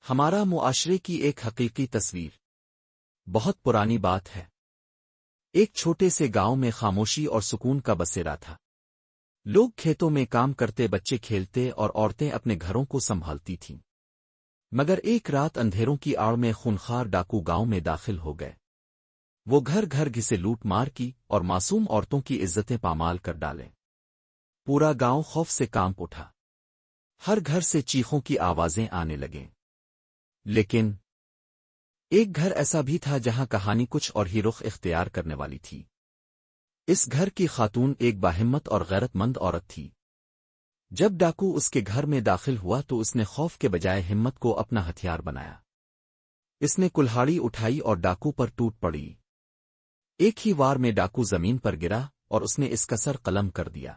ہمارا معاشرے کی ایک حقیقی تصویر بہت پرانی بات ہے۔ ایک چھوٹے سے گاؤں میں خاموشی اور سکون کا بسیرا تھا۔ لوگ کھیتوں میں کام کرتے، بچے کھیلتے اور عورتیں اپنے گھروں کو سنبھالتی تھیں۔ مگر ایک رات اندھیروں کی آڑ میں خونخوار ڈاکو گاؤں میں داخل ہو گئے۔ وہ گھر گھر گھسے لوٹ مار کی اور معصوم عورتوں کی عزتیں پامال کر ڈالیں۔ پورا گاؤں خوف سے کانپ اٹھا۔ ہر گھر سے چیخوں کی آوازیں آنے لگیں۔ لیکن ایک گھر ایسا بھی تھا جہاں کہانی کچھ اور ہی رخ اختیار کرنے والی تھی۔ اس گھر کی خاتون ایک باہمت اور غیرت مند عورت تھی۔ جب ڈاکو اس کے گھر میں داخل ہوا تو اس نے خوف کے بجائے ہمت کو اپنا ہتھیار بنایا۔ اس نے کلہاڑی اٹھائی اور ڈاکو پر ٹوٹ پڑی۔ ایک ہی وار میں ڈاکو زمین پر گرا اور اس نے اس کا سر قلم کر دیا۔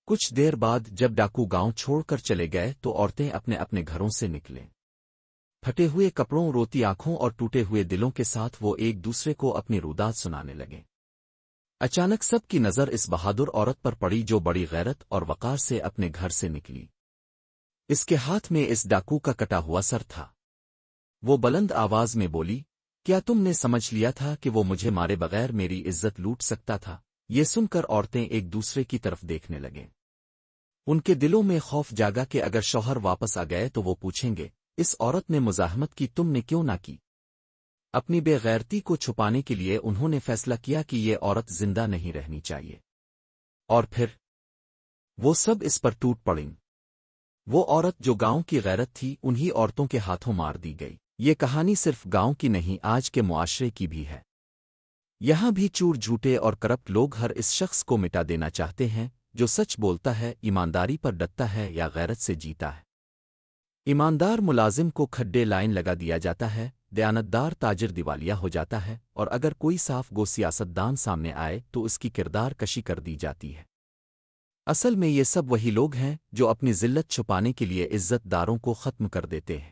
کچھ دیر بعد جب ڈاکو گاؤں چھوڑ کر چلے گئے تو عورتیں اپنے اپنے گھروں سے نکلیں۔ پھٹے ہوئے کپڑوں، روتی آنکھوں اور ٹوٹے ہوئے دلوں کے ساتھ وہ ایک دوسرے کو اپنی روداد سنانے لگے۔ اچانک سب کی نظر اس بہادر عورت پر پڑی جو بڑی غیرت اور وقار سے اپنے گھر سے نکلی۔ اس کے ہاتھ میں اس ڈاکو کا کٹا ہوا سر تھا۔ وہ بلند آواز میں بولی، کیا تم نے سمجھ لیا تھا کہ وہ مجھے مارے بغیر میری عزت لوٹ سکتا تھا؟ یہ سن کر عورتیں ایک دوسرے کی طرف دیکھنے لگیں۔ ان کے دلوں میں خوف جاگا کہ اگر شوہر واپس آ گئے تو وہ پوچھیں گے، اس عورت نے مزاحمت کی، تم نے کیوں نہ کی؟ اپنی بے غیرتی کو چھپانے کے لیے انہوں نے فیصلہ کیا کہ یہ عورت زندہ نہیں رہنی چاہیے۔ اور پھر وہ سب اس پر ٹوٹ پڑیں۔ وہ عورت جو گاؤں کی غیرت تھی انہی عورتوں کے ہاتھوں مار دی گئی۔ یہ کہانی صرف گاؤں کی نہیں، آج کے معاشرے کی بھی ہے۔ یہاں بھی چور، جھوٹے اور کرپٹ لوگ ہر اس شخص کو مٹا دینا چاہتے ہیں جو سچ بولتا ہے، ایمانداری پر ڈٹتا ہے یا غیرت سے جیتا ہے۔ ایماندار ملازم کو کھڈے لائن لگا دیا جاتا ہے، دیانتدار تاجر دیوالیہ ہو جاتا ہے، اور اگر کوئی صاف گو سیاستدان سامنے آئے تو اس کی کردار کشی کر دی جاتی ہے۔ اصل میں یہ سب وہی لوگ ہیں جو اپنی ذلت چھپانے کے لیے عزت داروں کو ختم کر دیتے ہیں۔